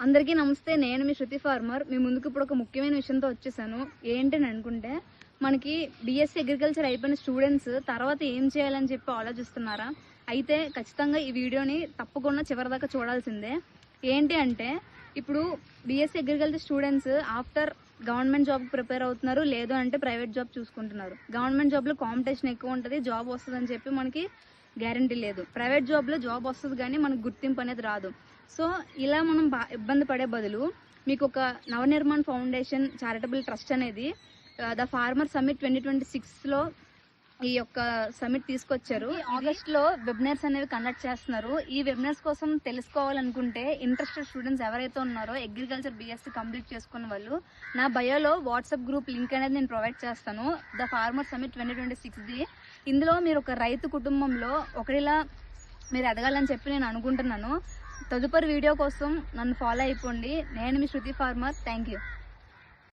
అందరికీ నమస్తే. నేను మీ శృతి ఫార్మర్. మీ ముందుకు ఇప్పుడు ఒక ముఖ్యమైన విషయంతో వచ్చేసాను. ఏంటని అనుకుంటే, మనకి బీఎస్సీ అగ్రికల్చర్ అయిపోయిన స్టూడెంట్స్ తర్వాత ఏం చేయాలని చెప్పి ఆలోచిస్తున్నారా? అయితే ఖచ్చితంగా ఈ వీడియోని తప్పకుండా చివరిదాకా చూడాల్సిందే. ఏంటి అంటే, ఇప్పుడు BSc agriculture students after government జాబ్కి ప్రిపేర్ అవుతున్నారు, లేదు అంటే ప్రైవేట్ జాబ్ చూసుకుంటున్నారు. గవర్నమెంట్ జాబ్లో కాంపిటీషన్ ఎక్కువ ఉంటుంది, జాబ్ వస్తుందని చెప్పి మనకి గ్యారంటీ లేదు. ప్రైవేట్ జాబ్లో జాబ్ వస్తుంది కానీ మనకు గుర్తింపు అనేది రాదు. సో ఇలా మనం ఇబ్బంది పడే బదులు మీకు ఒక నవనిర్మాణ్ ఫౌండేషన్ చారిటబుల్ ట్రస్ట్ అనేది ద ఫార్మర్ సమ్మిట్ 2026లో ఈ యొక్క సమ్మిట్ తీసుకొచ్చారు. ఆగస్ట్లో వెబినార్స్ అనేవి కండక్ట్ చేస్తున్నారు. ఈ వెబినార్స్ కోసం తెలుసుకోవాలనుకుంటే ఇంట్రెస్టెడ్ స్టూడెంట్స్ ఎవరైతే ఉన్నారో అగ్రికల్చర్ బీఎస్సీ కంప్లీట్ చేసుకున్న వాళ్ళు, నా బయోలో వాట్సాప్ గ్రూప్ లింక్ అనేది నేను ప్రొవైడ్ చేస్తాను. ద ఫార్మర్ సమ్మిట్ 2026ది. ఇందులో మీరు ఒక రైతు కుటుంబంలో ఒకరిలా మీరు ఎదగాలని చెప్పి నేను అనుకుంటున్నాను. తదుపరి వీడియో కోసం నన్ను ఫాలో అయిపోండి. నేను మీ శృతి ఫార్మర్. Thank you.